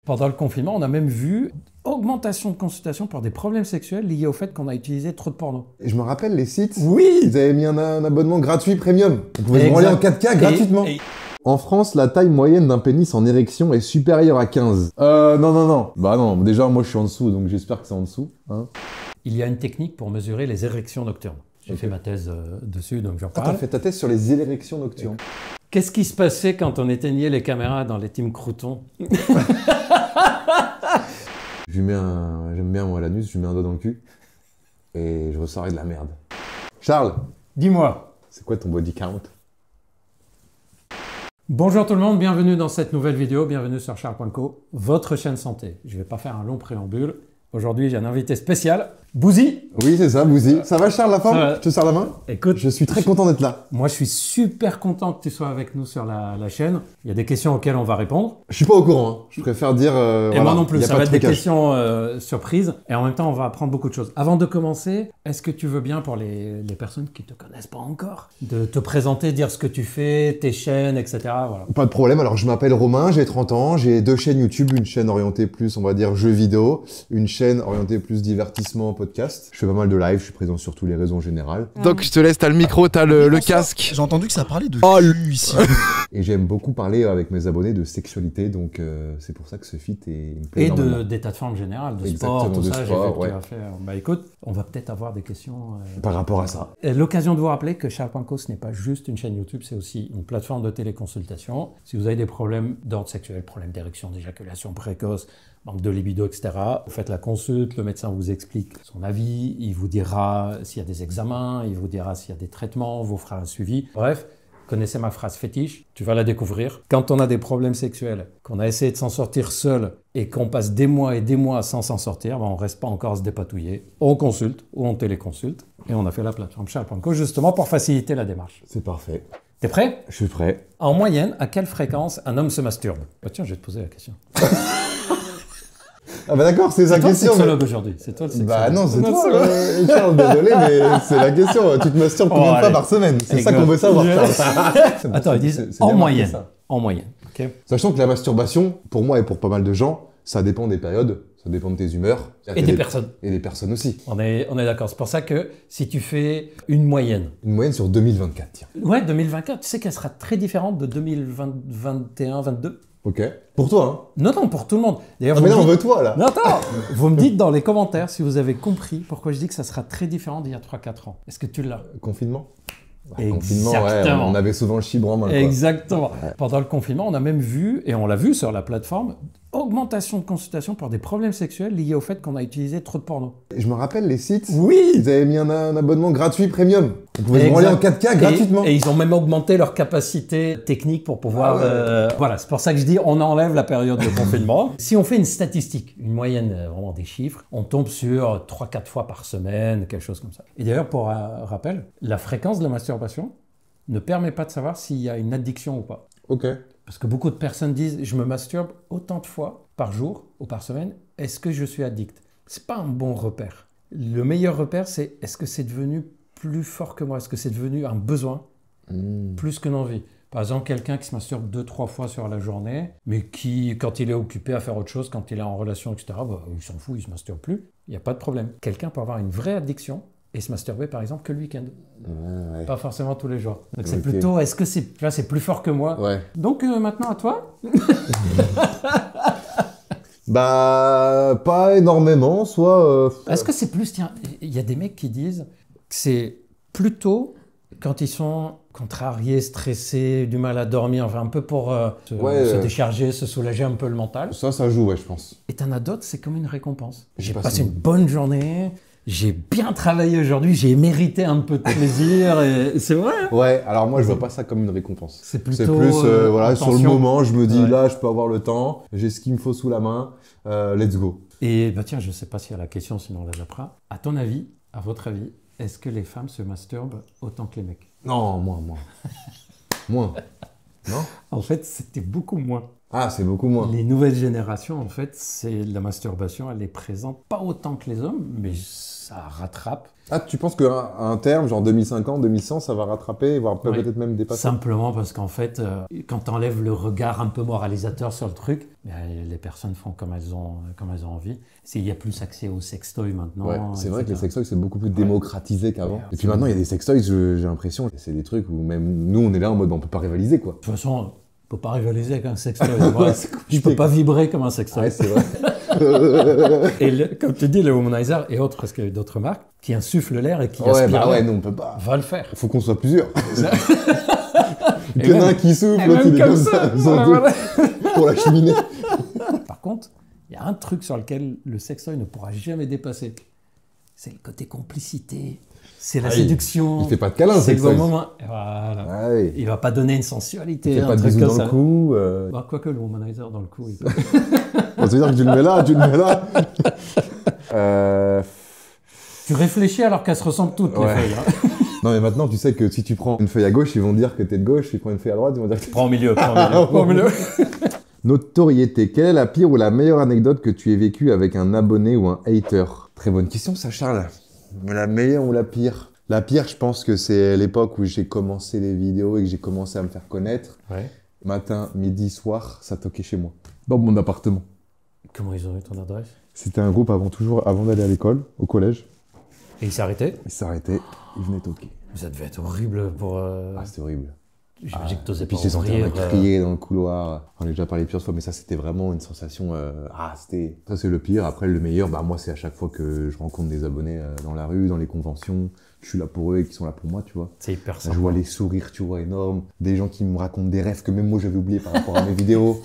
Pendant le confinement, on a même vu augmentation de consultations pour des problèmes sexuels liés au fait qu'on a utilisé trop de porno. Et je me rappelle les sites, Oui. ils avaient mis un abonnement gratuit premium. On pouvait se branler en 4K gratuitement. En France, la taille moyenne d'un pénis en érection est supérieure à 15. Non. Bah non, déjà moi je suis en dessous, donc j'espère que c'est en dessous. Hein. Il y a une technique pour mesurer les érections nocturnes. J'ai fait ma thèse dessus, donc j'en Ah, parle. t'as fait ta thèse sur les érections nocturnes. Qu'est-ce qui se passait quand on éteignait les caméras dans les teams croutons? J'aime bien moi l'anus, je lui mets un doigt dans le cul et je ressors avec de la merde. Charles, Dis-moi. c'est quoi ton body count? Bonjour tout le monde, bienvenue dans cette nouvelle vidéo, bienvenue sur Charles.co, votre chaîne santé. Je ne vais pas faire un long préambule. Aujourd'hui, j'ai un invité spécial, Bouzy. Oui, c'est ça, Bouzy. Ça va Charles, la forme? Je te serre la main? Écoute, je suis très content d'être là. Moi, je suis super content que tu sois avec nous sur la chaîne. Il y a des questions auxquelles on va répondre. Je suis pas au courant, hein. Je préfère dire... Et voilà, moi non plus, ça va être des trucage. questions surprises. Et en même temps, on va apprendre beaucoup de choses. Avant de commencer, est-ce que tu veux bien, pour les personnes qui ne te connaissent pas encore, de te présenter, dire ce que tu fais, tes chaînes, etc. Voilà. Pas de problème, alors je m'appelle Romain, j'ai 30 ans, j'ai 2 chaînes YouTube, une chaîne orientée plus, on va dire, jeux vidéo, une chaîne orientée plus divertissement, podcast. Je fais pas mal de live, je suis présent sur tous les réseaux en général. Donc je te laisse, t'as le micro, t'as le casque. J'ai entendu que ça parlait de cul ici. Et j'aime beaucoup parler avec mes abonnés de sexualité, donc c'est pour ça que ce feat il me plaît Et énormément. d'état de forme général, de Exactement, sport, tout de ça, sport, j'ai vu que ouais. tu as fait. Bah écoute, on va peut-être avoir des questions. Par rapport à ça. Et l'occasion de vous rappeler que Charles.co, ce n'est pas juste une chaîne YouTube, c'est aussi une plateforme de téléconsultation. Si vous avez des problèmes d'ordre sexuel, problèmes d'érection, d'éjaculation précoce, manque de libido, etc., vous faites la consulte, le médecin vous explique son avis, il vous dira s'il y a des examens, il vous dira s'il y a des traitements, vous fera un suivi. Bref, connaissez ma phrase fétiche, tu vas la découvrir. Quand on a des problèmes sexuels, qu'on a essayé de s'en sortir seul et qu'on passe des mois et des mois sans s'en sortir, ben on ne reste pas encore à se dépatouiller. On consulte ou on téléconsulte. Et on a fait la plateforme Charles.co justement pour faciliter la démarche. C'est parfait. T'es prêt? Je suis prêt. En moyenne, à quelle fréquence un homme se masturbe? Bah tiens, je vais te poser la question. Ah bah d'accord, c'est sa C'est toi le question. sexologue aujourd'hui, c'est toi le sexologue. Bah non, c'est toi, Charles, désolé, mais c'est la question. Tu te masturbes combien de fois allez. par semaine? C'est Allez, ça qu'on veut savoir, Charles. Attends, ils disent C'est en bien marqué, moyenne. ça. En moyenne, ok. Sachant que la masturbation, pour moi et pour pas mal de gens, ça dépend des périodes, ça dépend de tes humeurs. Et des personnes. Et des personnes aussi. On est d'accord. C'est pour ça que si tu fais une moyenne, Une moyenne sur 2024, tiens. ouais, 2024, tu sais qu'elle sera très différente de 2021, 22. Ok. Pour toi, hein. Non, pour tout le monde. D'ailleurs, Ah vous mais me là, on dites- veut toi, là. Non, attends. Vous me dites dans les commentaires si vous avez compris pourquoi je dis que ça sera très différent d'il y a 3-4 ans. Est-ce que tu l'as? Confinement. Exactement. Confinement, ouais, on avait souvent le chibre en main, quoi. Exactement. Pendant le confinement, on a même vu, et on l'a vu sur la plateforme, augmentation de consultations pour des problèmes sexuels liés au fait qu'on a utilisé trop de porno. Et je me rappelle les sites, Oui. ils avaient mis un abonnement gratuit premium. On pouvait se branler en 4K gratuitement. Et ils ont même augmenté leur capacité technique pour pouvoir... voilà, c'est pour ça que je dis on enlève la période de confinement. Si on fait une statistique, une moyenne, vraiment des chiffres, on tombe sur 3-4 fois par semaine, quelque chose comme ça. Et d'ailleurs, pour rappel, la fréquence de la masturbation ne permet pas de savoir s'il y a une addiction ou pas. Ok. Parce que beaucoup de personnes disent « je me masturbe autant de fois par jour ou par semaine, est-ce que je suis addict ?» C'est pas un bon repère. Le meilleur repère, c'est est-ce que c'est devenu plus fort que moi? Est-ce que c'est devenu un besoin plus qu'une envie? Par exemple, quelqu'un qui se masturbe 2-3 fois sur la journée, mais qui, quand il est occupé à faire autre chose, quand il est en relation, etc., bah, il s'en fout, il se masturbe plus, il n'y a pas de problème. Quelqu'un peut avoir une vraie addiction et se masturber, par exemple, que le week-end. Ouais. Pas forcément tous les jours. Donc c'est Ok. plutôt, est-ce que c'est plus fort que moi? Ouais. Donc maintenant à toi. Bah, pas énormément, soit... Est-ce que c'est plus, tiens, il y a des mecs qui disent que c'est plutôt quand ils sont contrariés, stressés, du mal à dormir, enfin un peu pour se décharger, se soulager un peu le mental. Ça joue, ouais, je pense. Et t'en as d'autres, c'est comme une récompense. J'ai passé passé une bonne journée, j'ai bien travaillé aujourd'hui, j'ai mérité un peu de plaisir, et c'est vrai. Hein. Ouais, alors moi, je vois pas ça comme une récompense. C'est C'est plutôt plus, voilà, sur le intention. moment, je me dis, Ouais. là, je peux avoir le temps, j'ai ce qu'il me faut sous la main, let's go. Et bah tiens, je sais pas s'il y a la question, sinon on la zappera. À ton avis, à votre avis, est-ce que les femmes se masturbent autant que les mecs? Non, moins. Moins. Non? En fait, c'était beaucoup moins. Ah, c'est beaucoup moins. Les nouvelles générations, en fait, c'est la masturbation, elle est présente pas autant que les hommes, mais ça rattrape. Ah, tu penses qu'à un terme, genre 2050, 2100, ça va rattraper, voire Oui. peut-être même dépasser? Simplement parce qu'en fait, quand tu enlèves le regard un peu moralisateur sur le truc, les personnes font comme elles ont envie. Il y a plus accès aux sextoys maintenant. Ouais, c'est vrai que les etc. sextoys, c'est beaucoup plus démocratisé qu'avant. Ouais, Et puis maintenant, il y a des sextoys, j'ai l'impression, c'est des trucs où même nous, on est là en mode, on peut pas rivaliser, quoi. De toute façon, on ne peut pas rivaliser avec un sextoy. Ouais, c'est compliqué, Je peux pas quoi. vibrer comme un sextoy. Ouais, c'est vrai. Et comme tu dis, le womanizer et autres, parce qu'il y a d'autres marques, qui insufflent l'air et qui Ouais, aspirent bah l'air, ouais, nous, on peut pas. va le faire. Il faut qu'on soit plusieurs. Et Il y en a même- un qui souffle, et l'autre, même il est comme ça. Ils sont deux voilà. pour la cheminée. Par contre, il y a un truc sur lequel le sextoy ne pourra jamais dépasser. C'est le côté complicité. C'est la Ah, séduction. Il fait pas de câlin, C'est le bon sextoy. moment. Voilà. Ah oui. Il va pas donner une sensualité. Il fait un pas de truc bisous comme dans ça. le cou. Bah, quoique le womanizer dans le cou. Ça veut dire que tu le mets là, tu le mets là. Tu réfléchis alors qu'elles se ressemblent toutes, les Ouais. feuilles. Hein. Non, mais maintenant, tu sais que si tu prends une feuille à gauche, ils vont dire que t'es de gauche. Si tu prends une feuille à droite, ils vont dire que t'es... Prends au milieu, prends au milieu. Prends au milieu. Notoriété. Quelle est la pire ou la meilleure anecdote que tu aies vécue avec un abonné ou un hater? Très bonne question, ça, Charles. Mais la meilleure ou la pire? La pire, je pense que c'est l'époque où j'ai commencé les vidéos et que j'ai commencé à me faire connaître. Ouais. Matin, midi, soir, ça toquait chez moi. Dans mon appartement. Comment ils ont eu ton adresse? C'était un groupe avant d'aller à l'école, au collège. Et il s'est arrêté? Ils s'arrêtaient, ils venaient toquer. Ça devait être horrible pour... Ah, c'était horrible. J'imagine que t'osais Et puis pas je les sentais ouvrir. crier dans le couloir. On a déjà parlé plusieurs fois, mais ça c'était vraiment une sensation. C'était. Ça c'est le pire. Après le meilleur, bah moi c'est à chaque fois que je rencontre des abonnés dans la rue, dans les conventions, je suis là pour eux et qui sont là pour moi, tu vois. C'est hyper Je sympa. vois les sourires, tu vois, énormes. Des gens qui me racontent des rêves que même moi j'avais oubliés par rapport à mes vidéos,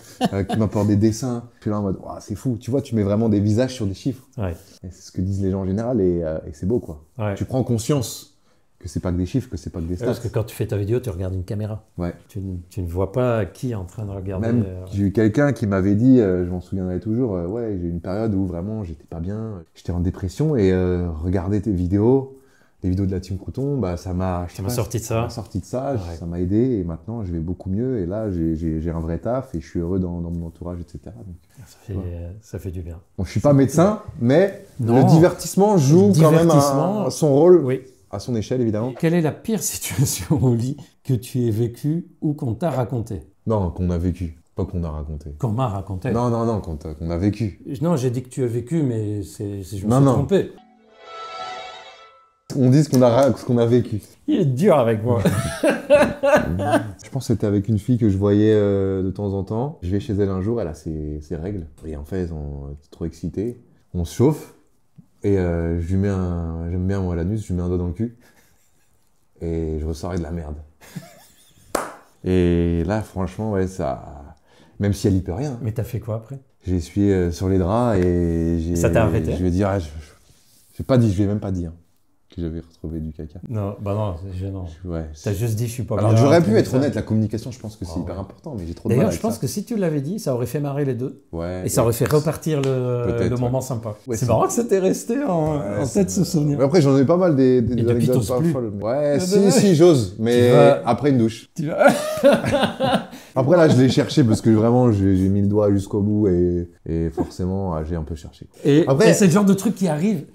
qui m'apportent des dessins. Je suis là en mode, ouah, c'est fou. Tu vois, tu mets vraiment des visages sur des chiffres. Ouais. Et c'est ce que disent les gens en général et c'est beau, quoi. Ouais. Tu prends conscience que c'est pas que des chiffres, que c'est pas que des stats. Parce que quand tu fais ta vidéo, tu regardes une caméra. Ouais. Tu ne vois pas qui est en train de regarder. Même, j'ai eu quelqu'un qui m'avait dit, je m'en souviendrai toujours, ouais, j'ai eu une période où vraiment j'étais pas bien, j'étais en dépression et regarder tes vidéos, les vidéos de la Team Crouton, bah ça m'a sorti de ça. ça m'a sorti de ça, Ouais. ça m'a aidé et maintenant je vais beaucoup mieux et là j'ai un vrai taf et je suis heureux dans mon entourage, etc. Donc, Ça fait du bien. bon, je suis pas médecin, mais Non. le divertissement joue quand même son rôle, Oui. à son échelle évidemment. Quelle est la pire situation au lit que tu aies vécue ou qu'on t'a raconté? Non, qu'on a vécu, pas qu'on a raconté. Qu'on m'a raconté. Non, qu'on a vécu. Non, j'ai dit que tu as vécu, mais je me suis Non. trompé. On dit ce qu'on a vécu. Il est dur avec moi. Je pense que c'était avec une fille que je voyais de temps en temps. Je vais chez elle un jour, elle a ses règles. Et en fait, elles sont trop excitées. On se chauffe. Et je lui mets j'aime bien moi l'anus, je lui mets un doigt dans le cul. Et je ressors avec de la merde. Et là, franchement, ouais, ça... Même si elle y peut rien. Mais t'as fait quoi après? J'ai essuyé sur les draps et j'ai... Ça t'a arrêté? Je lui ai dit, je lui ai même pas dit que j'avais retrouvé du caca. Non, bah non, c'est gênant. Ouais. T'as juste dit je suis pas Alors bien. j'aurais pu comme être ça. honnête, la communication, je pense que c'est Ah hyper ouais. important, mais j'ai trop de mal D'ailleurs, avec je pense ça. que si tu l'avais dit, ça aurait fait marrer les deux. Ouais. Et ça aurait fait repartir le Peut-être, moment sympa. Ouais, c'est c'est- marrant que ça t'est resté en tête ce souvenir. Mais après, j'en ai pas mal des depuis, anecdotes t'oses pas plus. folles. mais- Ouais, Ouais. si, j'ose, mais Tu vas- après une douche. Tu vois. Après, là, je l'ai cherché parce que vraiment, j'ai mis le doigt jusqu'au bout et forcément, j'ai un peu cherché. Et, Après- et c'est le genre de truc qui arrive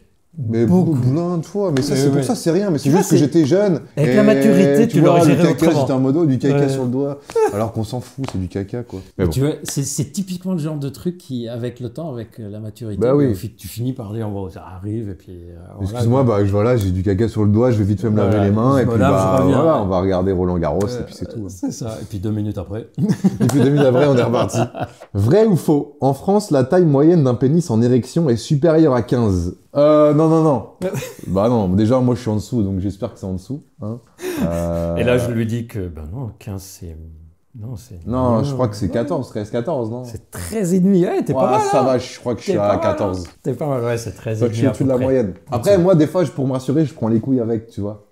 Mais beaucoup. plein de fois. Mais ça, Mais c'est pour ouais. ça, c'est rien. Mais c'est Tu vois, juste que c'est- j'étais jeune. Avec et la maturité, tu l'aurais vois, géré le caca, autrement. j'étais en modo, du caca Ouais. sur le doigt. Alors qu'on s'en fout, c'est du caca, quoi. Mais bon. Tu vois, c'est typiquement le genre de truc qui, avec le temps, avec la maturité, Bah oui. tu finis par dire, bon, ça arrive, et puis... voilà. Excuse-moi, bah voilà, j'ai du caca sur le doigt, je vais vite fait me laver Voilà, les mains, je et me puis lave, bah je reviens. voilà, on va regarder Roland Garros, et puis c'est tout. C'est ça, et puis 2 minutes après. Et puis 2000 après, on est reparti. Vrai ou faux? En France, la taille moyenne d'un pénis en érection est supérieure à 15. Non. Bah non, déjà, moi je suis en dessous, donc j'espère que c'est en dessous. Hein. Et là, je lui dis que, ben non, 15, c'est... Non, c'est... Non, je crois que c'est 14, 13-14, non? C'est 13,5, ouais, t'es Ouais, pas mal, ça hein. va, je crois que je T'es suis pas à mal, 14. hein. T'es pas mal, ouais, c'est 13,5 Toi, je suis à au-dessus peu de la près. moyenne. Après, moi, des fois, pour me rassurer, je prends les couilles avec, tu vois.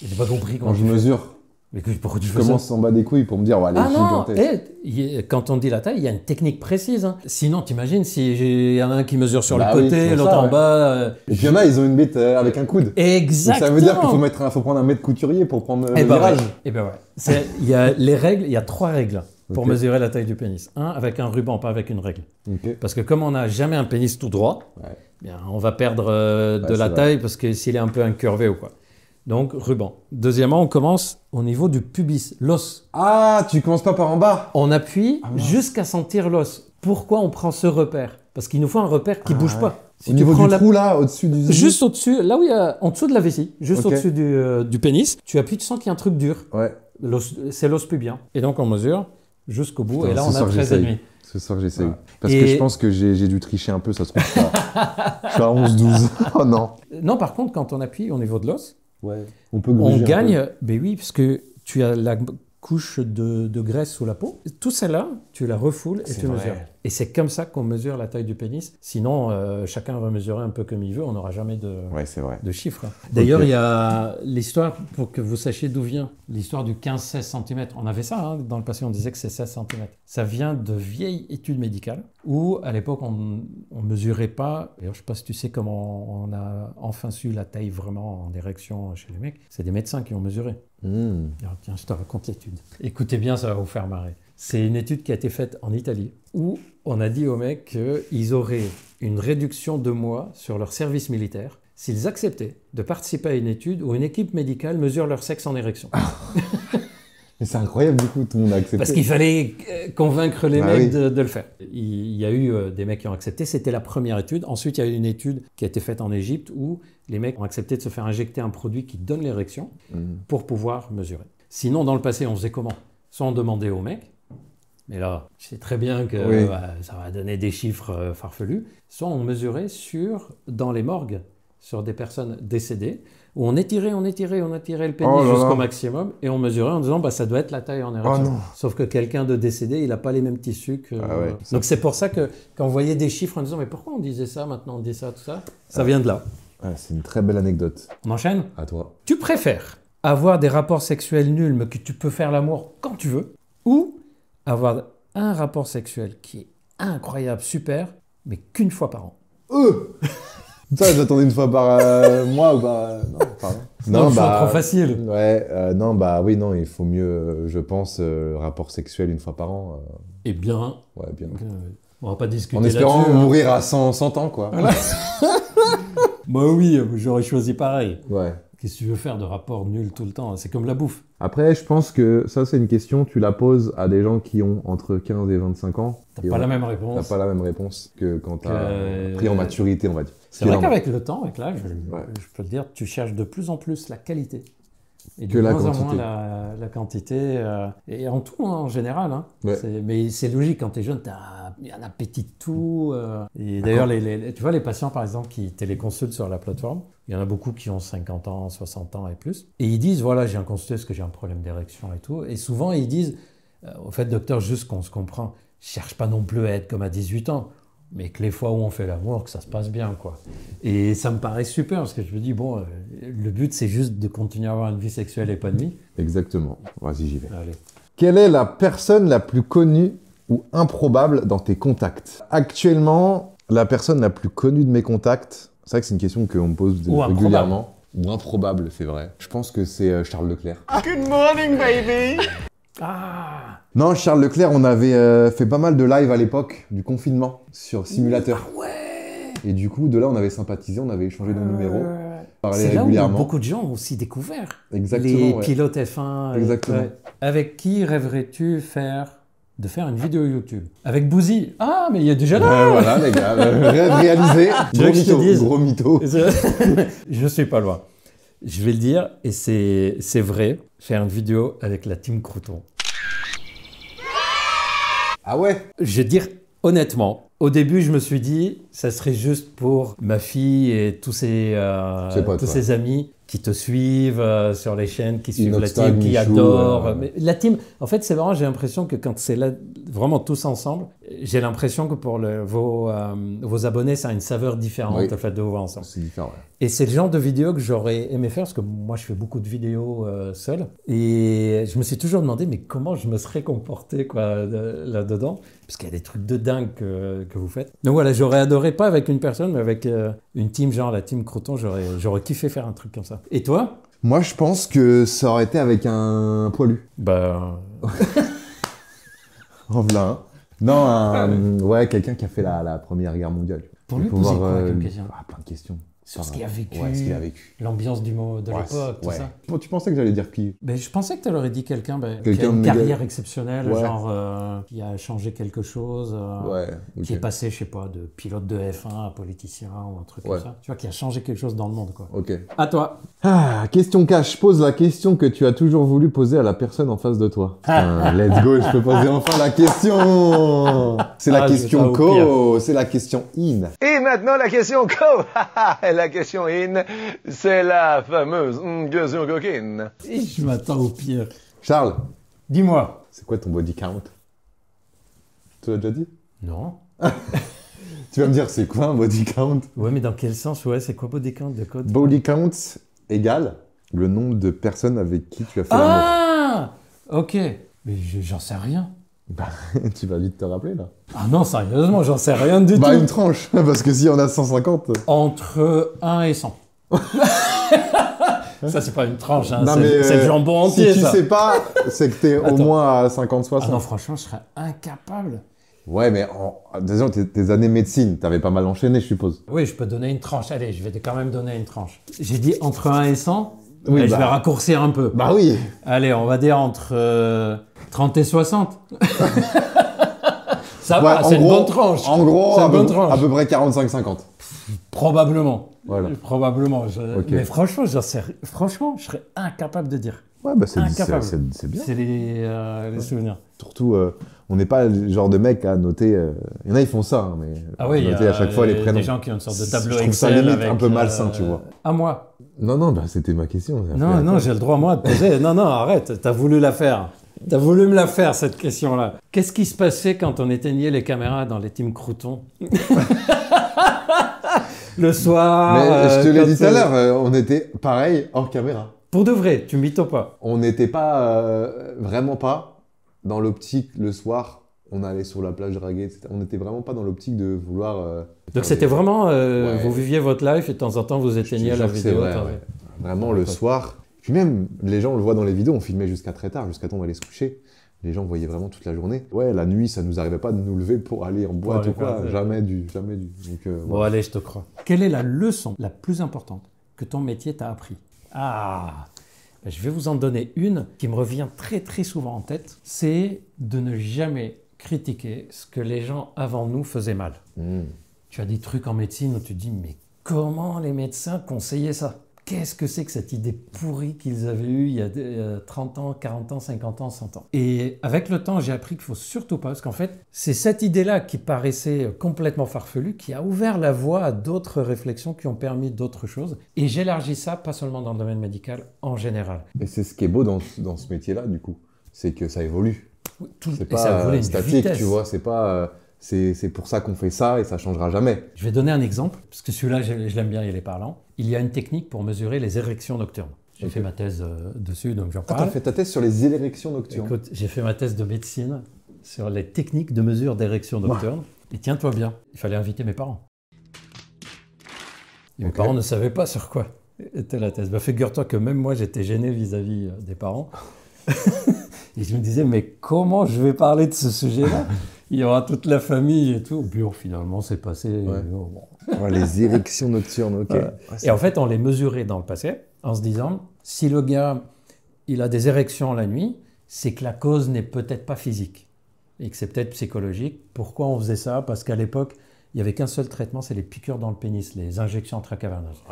J'ai pas compris comment Quand je tu fais. mesure, Mais pourquoi tu je fais ça? commence en bas des couilles pour me dire, ouais, elle est Ah non, gigantesque. quand on dit la taille, il y a une technique précise. Hein. Sinon, t'imagines si y en a un qui mesure sur Bah le oui, côté, c'est l'autre ça, en ouais. bas. Et puis il y en a, ils ont une bête avec un coude. Donc Exactement. ça veut dire qu'il faut prendre un mètre couturier pour prendre le Eh ben virage. ouais. Eh ben ouais. Il y a les règles, il y a 3 règles. pour mesurer la taille du pénis. Avec un ruban, pas avec une règle. Parce que comme on n'a jamais un pénis tout droit, bien, on va perdre de la taille parce que s'il est un peu incurvé ou quoi. Donc, ruban. Deuxièmement, on commence au niveau du pubis, l'os. Ah, tu commences pas par en bas? On appuie jusqu'à sentir l'os. Pourquoi on prend ce repère? Parce qu'il nous faut un repère qui bouge pas. Si au niveau du trou là, au-dessus du... Juste au-dessus, là où il y a, en dessous de la vessie, juste au-dessus du pénis, tu appuies, tu sens qu'il y a un truc dur. C'est l'os pubien. Et donc on mesure jusqu'au bout. Putain, et là on a 13,5. Ce soir j'essaye. Parce que je pense que j'ai dû tricher un peu, ça se trouve pas. Je suis à 11-12. Oh non. Non, par contre, quand on appuie au niveau de l'os, on gagne, ben oui, parce que tu as la couche de graisse sous la peau. Tout celle-là, tu la refoules et tu mesures. Et c'est comme ça qu'on mesure la taille du pénis. Sinon, chacun va mesurer un peu comme il veut, on n'aura jamais de chiffres. D'ailleurs, il y a l'histoire, pour que vous sachiez d'où vient, l'histoire du 15-16 cm. On avait ça, dans le passé, on disait que c'est 16 cm. Ça vient de vieilles études médicales où, à l'époque, on ne mesurait pas. D'ailleurs, je ne sais pas si tu sais comment on a enfin su la taille vraiment en érection chez les mecs. C'est des médecins qui ont mesuré. Alors, tiens, je te raconte l'étude. Écoutez bien, ça va vous faire marrer. C'est une étude qui a été faite en Italie où on a dit aux mecs qu'ils auraient une réduction de mois sur leur service militaire s'ils acceptaient de participer à une étude où une équipe médicale mesure leur sexe en érection. Mais c'est incroyable du coup, tout le monde a accepté. Parce qu'il fallait convaincre les mecs de le faire. Il y a eu des mecs qui ont accepté, c'était la première étude. Ensuite, il y a eu une étude qui a été faite en Égypte où les mecs ont accepté de se faire injecter un produit qui donne l'érection pour pouvoir mesurer. Sinon, dans le passé, on faisait comment? Soit on demandait aux mecs, mais là, je sais très bien que ça va donner des chiffres farfelus, soit on mesurait dans les morgues, sur des personnes décédées, où on étirait le pénis jusqu'au maximum, et on mesurait en disant ça doit être la taille en érection. Sauf que quelqu'un de décédé, il n'a pas les mêmes tissus que... Donc c'est pour ça que quand on voyait des chiffres en disant mais pourquoi on disait ça, maintenant on dit ça, tout ça, ça vient de là. C'est une très belle anecdote. On enchaîne? À toi. Tu préfères avoir des rapports sexuels nuls, mais que tu peux faire l'amour quand tu veux, ou avoir un rapport sexuel qui est incroyable, super, mais qu'une fois par an? Ça, j'attendais une fois par mois ou par... Non, pardon. Non, trop facile. Oui, non, il faut mieux, je pense, rapport sexuel une fois par an. Eh bien. Ouais, bien. On va pas discuter en espérant mourir à 100 ans, quoi. Voilà. Bah oui, j'aurais choisi pareil. Ouais. Qu'est-ce que tu veux faire de rapport nul tout le temps? C'est comme la bouffe. Après, je pense que ça, c'est une question, tu la poses à des gens qui ont entre 15 et 25 ans. T'as pas la même réponse. T'as pas la même réponse que quand t'as pris en maturité, on va dire. C'est vrai qu'avec le temps, avec l'âge, je peux te dire, tu cherches de plus en plus la qualité. Et de moins en moins la quantité. Et en tout, en général. Mais c'est logique, quand tu es jeune, tu as un appétit de tout. Et d'ailleurs, tu vois, les patients, par exemple, qui téléconsultent sur la plateforme, il y en a beaucoup qui ont 50 ans, 60 ans et plus. Et ils disent, voilà, j'ai un consulté parce que j'ai un problème d'érection et tout. Et souvent, ils disent, au fait, docteur, juste qu'on se comprend, je cherche pas non plus à être comme à 18 ans. Mais que les fois où on fait l'amour, que ça se passe bien, quoi. Et ça me paraît super, parce que je me dis, bon, le but, c'est juste de continuer à avoir une vie sexuelle épanouie. Exactement. Vas-y, j'y vais. Allez. Quelle est la personne la plus connue ou improbable dans tes contacts? Actuellement, la personne la plus connue de mes contacts, c'est vrai que c'est une question qu'on me pose régulièrement. Ou improbable, c'est vrai. Je pense que c'est Charles Leclerc. Good morning, baby! Non, Charles Leclerc, on avait fait pas mal de live à l'époque du confinement sur simulateur. Ah ouais! Et du coup, de là, on avait sympathisé, on avait échangé nos numéros. C'est là où beaucoup de gens ont aussi découvert. Exactement. Les pilotes F1. Exactement. Avec qui rêverais-tu de faire une vidéo YouTube? Avec Bouzy. Ah, mais il y a déjà là. Voilà, les gars. Rêve réalisé. Gros mytho. Je suis pas loin. Je vais le dire, et c'est vrai, faire une vidéo avec la team Crouton. Ah ouais? Je vais dire honnêtement, au début, je me suis dit, ça serait juste pour ma fille et tous ses amis qui te suivent sur les chaînes, qui suivent la team, qui adorent. Mais la team, en fait, c'est vraiment, j'ai l'impression que quand c'est là, vraiment tous ensemble, j'ai l'impression que pour vos abonnés, ça a une saveur différente, le fait de vous voir ensemble. C'est différent, Et c'est le genre de vidéo que j'aurais aimé faire, parce que moi, je fais beaucoup de vidéos seul. Et je me suis toujours demandé, mais comment je me serais comporté là-dedans? Parce qu'il y a des trucs de dingue que vous faites. Donc voilà, j'aurais adoré, pas avec une personne, mais avec une team, genre la team Croton, j'aurais kiffé faire un truc comme ça. Et toi? Moi, je pense que ça aurait été avec un poilu. En voilà un. Non, ouais, quelqu'un qui a fait la Première Guerre mondiale. Pour lui poser quoi comme question? Plein de questions. Sur ce qu'il a vécu, Ouais, ce qu'il a vécu. l'ambiance de l'époque, tout ça. Bon, tu pensais que j'allais dire qui? Ben, je pensais que tu aurais dit quelqu'un qui a une carrière exceptionnelle, genre qui a changé quelque chose, qui est passé, je sais pas, de pilote de F1 à politicien ou un truc comme ça. Tu vois, qui a changé quelque chose dans le monde, quoi. Ok. À toi. Question cash. Pose la question que tu as toujours voulu poser à la personne en face de toi. Let's go, je peux poser enfin la question. C'est la question co, c'est la question in. Et maintenant, la question co. La question in, c'est la fameuse question coquine. Et je m'attends au pire. Charles. Dis-moi. C'est quoi ton body count? Tu l'as déjà dit? Non. Tu vas me dire, c'est quoi un body count? Ouais, mais dans quel sens? Ouais, c'est quoi body count de code? Body count égale le nombre de personnes avec qui tu as fait l'amour. Ah, ok. Mais j'en sais rien. Bah, tu vas vite te rappeler, là. Ah non, sérieusement, j'en sais rien du tout. Bah, une tranche, parce que si on a 150... Entre 1 et 100. Ça, c'est pas une tranche, hein. Non, c'est le jambon entier, si ça. tu sais pas, c'est que t'es au moins à 50-60. Ah non, franchement, je serais incapable. Ouais, mais disons, tes années médecine, t'avais pas mal enchaîné, je suppose. Oui, je peux donner une tranche. Allez, je vais quand même donner une tranche. J'ai dit entre 1 et 100. Oui, je vais raccourcir un peu. Bah oui. Allez, on va dire entre 30 et 60. Ça va, c'est une bonne tranche. En gros, à peu près 45-50. Probablement. Voilà. Probablement. Okay. Mais franchement, je serais incapable de dire. Ouais, bah c'est bien. C'est les souvenirs. Surtout, on n'est pas le genre de mec à noter... Il y en a, ils font ça, hein, mais noter à chaque fois les prénoms. Des gens qui ont une sorte de tableau Excel. Je trouve ça limite un peu malsain, tu vois. À moi. Non, bah c'était ma question. Non, j'ai le droit, moi, de poser. Non, arrête, t'as voulu la faire. T'as voulu me la faire, cette question-là. Qu'est-ce qui se passait quand on éteignait les caméras dans les teams croutons? Le soir... Mais je te l'ai dit tout à l'heure, on était pareil hors caméra. Pour de vrai, tu mytho pas. On n'était pas, vraiment pas, dans l'optique, le soir, on allait sur la plage draguer, etc. On n'était vraiment pas dans l'optique de vouloir... Donc c'était vraiment, vous viviez votre life et de temps en temps vous éteigniez la vidéo. Vrai, ouais. Vraiment le soir. Puis même, les gens, on le voit dans les vidéos, on filmait jusqu'à très tard, jusqu'à temps on allait se coucher. Les gens voyaient vraiment toute la journée. Ouais, la nuit, ça nous arrivait pas de nous lever pour aller en boîte ou quoi. Jamais dû. Donc, bon, allez, je te crois. Quelle est la leçon la plus importante que ton métier t'a appris? Je vais vous en donner une qui me revient très très souvent en tête. C'est de ne jamais critiquer ce que les gens avant nous faisaient mal. Tu as des trucs en médecine où tu te dis, mais comment les médecins conseillaient ça? Qu'est-ce que c'est que cette idée pourrie qu'ils avaient eue il y a 30 ans, 40 ans, 50 ans, 100 ans? Et avec le temps, j'ai appris qu'il ne faut surtout pas, parce qu'en fait, c'est cette idée-là qui paraissait complètement farfelue, qui a ouvert la voie à d'autres réflexions qui ont permis d'autres choses. Et j'élargis ça, pas seulement dans le domaine médical, en général. Et c'est ce qui est beau dans ce métier-là, du coup, c'est que ça évolue. C'est pas statique, tu vois, c'est pas... C'est pour ça qu'on fait ça et ça changera jamais. Je vais donner un exemple, parce que celui-là, je l'aime bien, il est parlant. Il y a une technique pour mesurer les érections nocturnes. J'ai fait ma thèse dessus, donc j'en parle. T'as fait ta thèse sur les érections nocturnes? Écoute, j'ai fait ma thèse de médecine sur les techniques de mesure d'érections nocturnes. Et tiens-toi bien, il fallait inviter mes parents. Et mes parents ne savaient pas sur quoi était la thèse. Figure-toi que même moi, j'étais gêné vis-à-vis des parents. Et je me disais, mais comment je vais parler de ce sujet-là? Il y aura toute la famille et tout. Puis finalement, c'est passé. Les érections nocturnes, ok. Et en fait, on les mesurait dans le passé en se disant, si le gars, il a des érections la nuit, c'est que la cause n'est peut-être pas physique et que c'est peut-être psychologique. Pourquoi on faisait ça? Parce qu'à l'époque, il n'y avait qu'un seul traitement, c'est les piqûres dans le pénis, les injections intracaverneuses.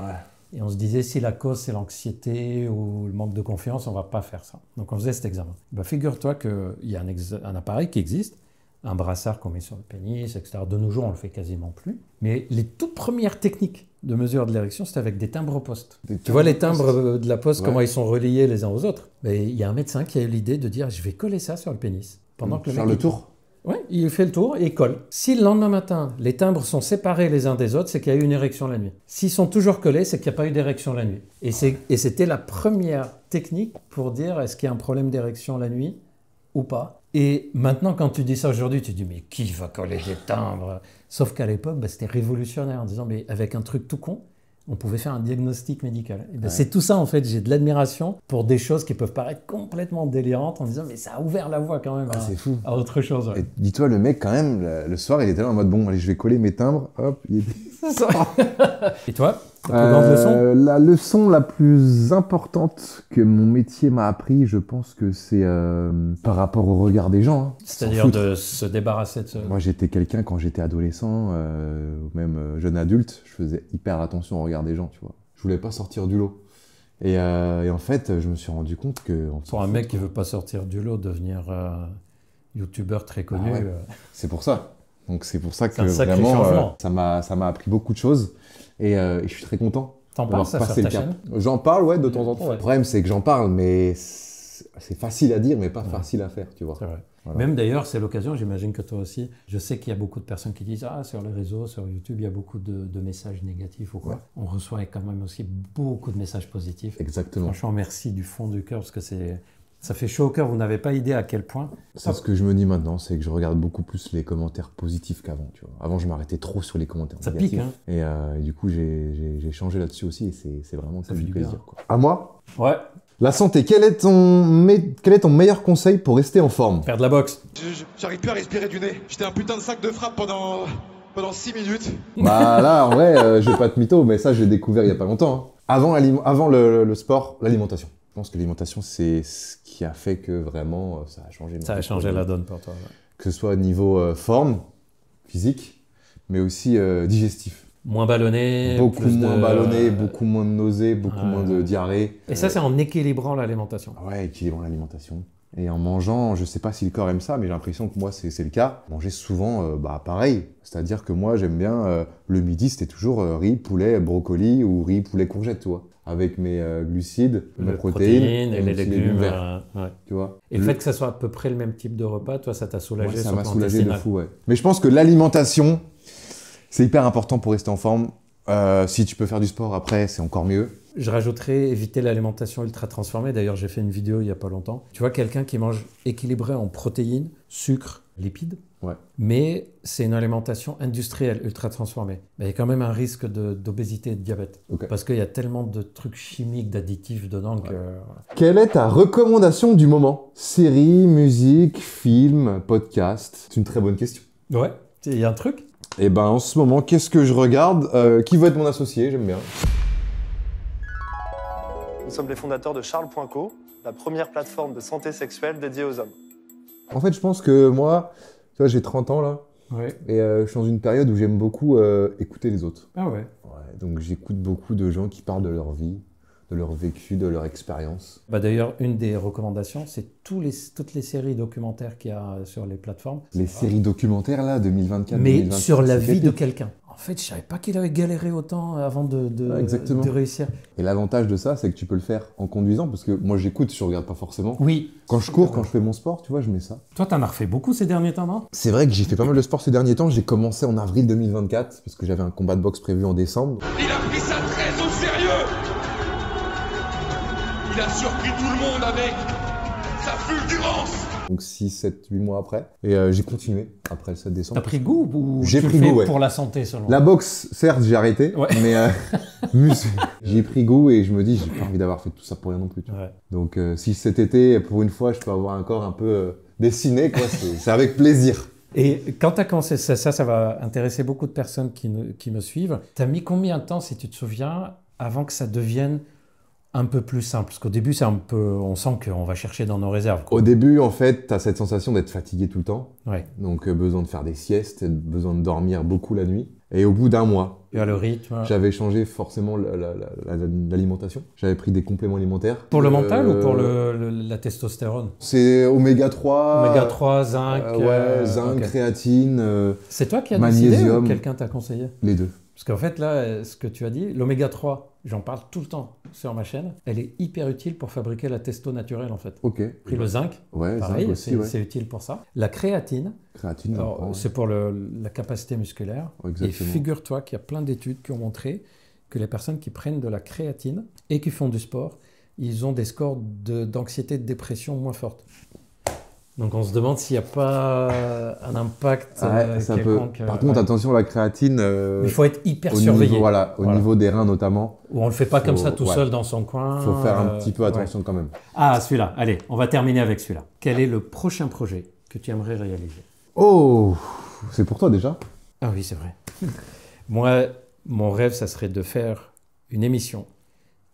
Et on se disait, si la cause, c'est l'anxiété ou le manque de confiance, on ne va pas faire ça. Donc, on faisait cet examen. Figure-toi qu'il y a un appareil qui existe, un brassard qu'on met sur le pénis, etc. De nos jours, on ne le fait quasiment plus. Mais les toutes premières techniques de mesure de l'érection, c'était avec des timbres poste. Tu vois les timbres de la poste, comment ils sont reliés les uns aux autres? Il y a un médecin qui a eu l'idée de dire, je vais coller ça sur le pénis. Pendant que faire le tour? Oui, il fait le tour et il colle. Si le lendemain matin, les timbres sont séparés les uns des autres, c'est qu'il y a eu une érection la nuit. S'ils sont toujours collés, c'est qu'il n'y a pas eu d'érection la nuit. Et c'était la première technique pour dire est-ce qu'il y a un problème d'érection la nuit ou pas. Et maintenant, quand tu dis ça aujourd'hui, tu dis mais qui va coller des timbres? Sauf qu'à l'époque, c'était révolutionnaire en disant mais avec un truc tout con, on pouvait faire un diagnostic médical. Et ben, c'est tout ça, en fait. J'ai de l'admiration pour des choses qui peuvent paraître complètement délirantes en disant, mais ça a ouvert la voie quand même c'est fou. à autre chose. Ouais. Et dis-toi, le mec, quand même, le soir, il était là en mode, bon, allez, je vais coller mes timbres. Hop, Et toi, ta plus grande leçon? La leçon la plus importante que mon métier m'a appris, je pense que c'est par rapport au regard des gens. Hein. C'est-à-dire de se débarrasser de ce... Moi, j'étais quelqu'un, quand j'étais adolescent, ou même jeune adulte, je faisais hyper attention au regard des gens, tu vois. Je voulais pas sortir du lot. Et en fait, je me suis rendu compte que... Pour un mec qui veut pas sortir du lot, devenir youtubeur très connu... Ah ouais. C'est pour ça. Donc c'est pour ça que vraiment, ça m'a appris beaucoup de choses. Et je suis très content. T'en parles ça sur ta chaîne? J'en parle, ouais, de temps en temps. Ouais. Le problème, c'est que j'en parle, mais c'est facile à dire, mais pas facile à faire, tu vois. C'est vrai. Voilà. Même d'ailleurs, c'est l'occasion, j'imagine que toi aussi, je sais qu'il y a beaucoup de personnes qui disent « Ah, sur les réseaux, sur YouTube, il y a beaucoup de messages négatifs ou quoi. Ouais. » On reçoit quand même aussi beaucoup de messages positifs. Exactement. Franchement, merci du fond du cœur, parce que ça fait chaud au cœur. Vous n'avez pas idée à quel point. C'est ce que je me dis maintenant, c'est que je regarde beaucoup plus les commentaires positifs qu'avant, tu vois. Avant, je m'arrêtais trop sur les commentaires négatifs. Ça pique, hein. Et du coup, j'ai changé là-dessus aussi, et c'est vraiment ça fait du plaisir, quoi. À moi? Ouais. La santé, quel est ton meilleur conseil pour rester en forme? Faire de la boxe. J'arrive plus à respirer du nez. J'étais un putain de sac de frappe pendant 6 minutes. Bah là, en vrai, je vais pas te mytho, mais ça, je l'ai découvert il y a pas longtemps. Hein. Avant le sport, l'alimentation. Je pense que l'alimentation, c'est ce qui a fait que vraiment, ça a changé. Ça a changé la donne pour toi. Ouais. Que ce soit au niveau forme, physique, mais aussi digestif. Moins ballonné. Beaucoup moins ballonné, beaucoup moins de nausées, beaucoup moins de diarrhée. Et ça, c'est en équilibrant l'alimentation. Ouais, équilibrant l'alimentation. Et en mangeant, je sais pas si le corps aime ça, mais j'ai l'impression que moi, c'est le cas. Manger souvent, pareil. C'est-à-dire que moi, j'aime bien, le midi, c'était toujours riz, poulet, brocoli ou riz, poulet, courgette, tu vois. Avec mes glucides, mes protéines et les légumes verts, ouais. Tu vois. Et le fait que ça soit à peu près le même type de repas, toi, ça t'a soulagé? Ouais, ça m'a soulagé de fou, ouais. Mais je pense que l'alimentation, c'est hyper important pour rester en forme. Si tu peux faire du sport après, c'est encore mieux. Je rajouterais éviter l'alimentation ultra transformée. D'ailleurs, j'ai fait une vidéo il n'y a pas longtemps. Tu vois, quelqu'un qui mange équilibré en protéines, sucre, lipides, ouais. Mais c'est une alimentation industrielle ultra transformée. Mais il y a quand même un risque d'obésité et de diabète. Okay. Parce qu'il y a tellement de trucs chimiques, d'additifs dedans que... Voilà. Quelle est ta recommandation du moment? Série, musique, film, podcast? C'est une très bonne question. Ouais, il y a un truc? Eh ben, en ce moment, qu'est-ce que je regarde? Qui va être mon associé? J'aime bien. Nous sommes les fondateurs de Charles.co, la première plateforme de santé sexuelle dédiée aux hommes. En fait, je pense que moi, tu vois, j'ai 30 ans là, ouais. Et je suis dans une période où j'aime beaucoup écouter les autres. Ah ouais. Donc j'écoute beaucoup de gens qui parlent de leur vie, de leur vécu, de leur expérience. Bah d'ailleurs, une des recommandations, c'est toutes les séries documentaires qu'il y a sur les plateformes. Les séries documentaires là, 2024, mais 2025, sur la vie de quelqu'un. En fait, je savais pas qu'il avait galéré autant avant de réussir. Et l'avantage de ça, c'est que tu peux le faire en conduisant, parce que moi j'écoute, je regarde pas forcément. Oui. Quand je cours, quand je fais mon sport, tu vois, je mets ça. Toi, t'en as refait beaucoup ces derniers temps, non? C'est vrai que j'ai fait pas mal de sport ces derniers temps. J'ai commencé en avril 2024, parce que j'avais un combat de boxe prévu en décembre. Il a pris ça très au sérieux. Il a surpris tout le monde avec sa fulgurance. Donc 6, 7, 8 mois après. Et j'ai continué après le 7 décembre. T'as pris goût ou j'ai tu pris le fais goût, ouais. Pour la santé seulement? La boxe, certes, j'ai arrêté, ouais. Mais j'ai pris goût et je me dis, j'ai pas envie d'avoir fait tout ça pour rien non plus. Ouais. Donc si cet été, pour une fois, je peux avoir un corps un peu dessiné, quoi, c'est avec plaisir. Et quand tu as commencé ça va intéresser beaucoup de personnes qui me suivent. Tu as mis combien de temps, si tu te souviens, avant que ça devienne un peu plus simple? Parce qu'au début, c'est un peu, on sent qu'on va chercher dans nos réserves, quoi. Au début, en fait, tu as cette sensation d'être fatigué tout le temps. Ouais. Donc, besoin de faire des siestes, besoin de dormir beaucoup la nuit. Et au bout d'un mois, le rythme. J'avais changé forcément l'alimentation. J'avais pris des compléments alimentaires. Pour le mental ou pour la testostérone? C'est oméga 3. Oméga 3, zinc. Zinc, okay. Créatine. C'est toi qui as magnésium. Décidé ou quelqu'un t'a conseillé? Les deux. Parce qu'en fait, là, ce que tu as dit, l'oméga 3, j'en parle tout le temps sur ma chaîne, elle est hyper utile pour fabriquer la testo naturelle, en fait. Ok. Puis le zinc, ouais, pareil, ouais. c'est utile pour ça. La créatine, c'est pour la capacité musculaire. Exactement. Et figure-toi qu'il y a plein d'études qui ont montré que les personnes qui prennent de la créatine et qui font du sport, ils ont des scores d'anxiété et de dépression moins fortes. Donc on se demande s'il n'y a pas un impact ça peut. quelconque. Par contre, attention à la créatine. Il faut être hyper au surveillé. Niveau, voilà, au niveau des reins notamment. Ou on le fait pas comme ça tout seul dans son coin. Il faut faire un petit peu attention quand même. Ah, celui-là. Allez, on va terminer avec celui-là. Quel est le prochain projet que tu aimerais réaliser? Oh, c'est pour toi déjà? Ah oui, c'est vrai. Moi, mon rêve, ça serait de faire une émission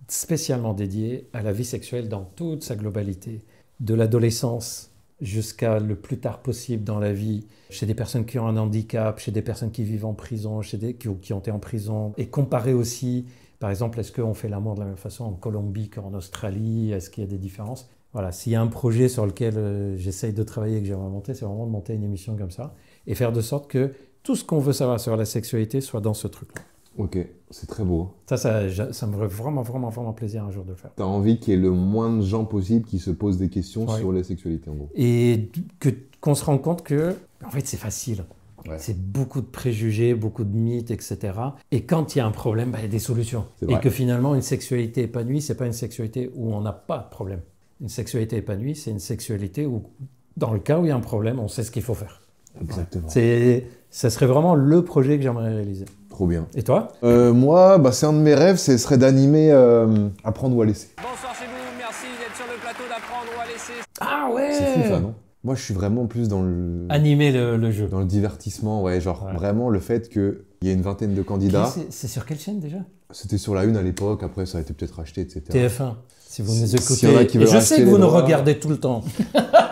spécialement dédiée à la vie sexuelle dans toute sa globalité, de l'adolescence jusqu'à le plus tard possible dans la vie, chez des personnes qui ont un handicap, chez des personnes qui vivent en prison, qui ont été en prison, et comparer aussi, par exemple, est-ce qu'on fait l'amour de la même façon en Colombie qu'en Australie, est-ce qu'il y a des différences? Voilà, s'il y a un projet sur lequel j'essaye de travailler et que j'aimerais monter, c'est vraiment de monter une émission comme ça, et faire de sorte que tout ce qu'on veut savoir sur la sexualité soit dans ce truc-là. Ok, c'est très beau. Ça me ferait vraiment, vraiment, vraiment plaisir un jour de le faire. Tu as envie qu'il y ait le moins de gens possible qui se posent des questions sur les sexualités, en gros. Et qu'on se rende compte que, en fait, c'est facile. Ouais. C'est beaucoup de préjugés, beaucoup de mythes, etc. Et quand il y a un problème, il y a des solutions. Et que finalement, une sexualité épanouie, c'est pas une sexualité où on n'a pas de problème. Une sexualité épanouie, c'est une sexualité où, dans le cas où il y a un problème, on sait ce qu'il faut faire. Exactement. Ça serait vraiment le projet que j'aimerais réaliser. Trop bien. Et toi? Moi, c'est un de mes rêves, ce serait d'animer Apprendre ou à laisser. Bonsoir chez vous, merci d'être sur le plateau d'Apprendre ou à laisser. Ah ouais! C'est fou ça, non? Moi, je suis vraiment plus dans le... Animer le jeu. Dans le divertissement, vraiment le fait qu'il y ait une vingtaine de candidats. C'est sur quelle chaîne déjà? C'était sur la 1 à l'époque, après ça a été peut-être racheté, etc. TF1, si vous nous écoutez. Et je sais que vous nous regardez tout le temps.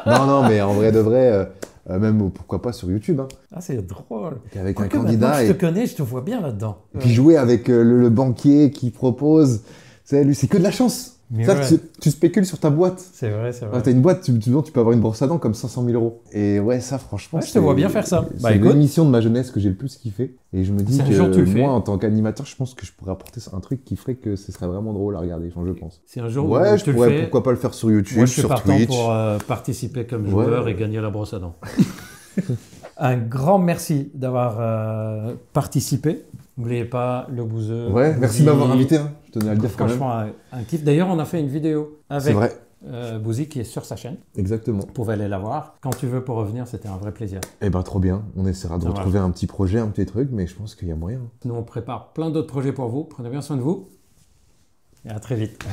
Non, mais en vrai de vrai... même pourquoi pas sur YouTube. Hein. Ah, c'est drôle. Avec un candidat. Je te connais, je te vois bien là-dedans. Et puis jouer avec le banquier qui propose. Lui, c'est que de la chance. Tu spécules sur ta boîte. C'est vrai. T'as une boîte, tu peux avoir une brosse à dents comme 500 000 €. Et ouais, ça, franchement. Je te vois bien faire ça. C'est l'émission de ma jeunesse que j'ai le plus kiffé. Et je me dis que moi, en tant qu'animateur, je pense que je pourrais apporter un truc qui ferait que ce serait vraiment drôle à regarder, je pense. C'est un jour où je pourrais, pourquoi pas le faire sur YouTube, sur Twitch. Pour participer comme joueur et gagner la brosse à dents. Un grand merci d'avoir participé. N'oubliez pas le bouseux. Ouais, merci de m'avoir invité. Hein. Je tenais à le dire quand même. Franchement, un kiff. D'ailleurs, on a fait une vidéo avec Bouzy qui est sur sa chaîne. Exactement. Vous pouvez aller la voir. Quand tu veux pour revenir, c'était un vrai plaisir. Eh ben trop bien. On essaiera de retrouver un petit projet, un petit truc, mais je pense qu'il y a moyen. Nous, on prépare plein d'autres projets pour vous. Prenez bien soin de vous. Et à très vite.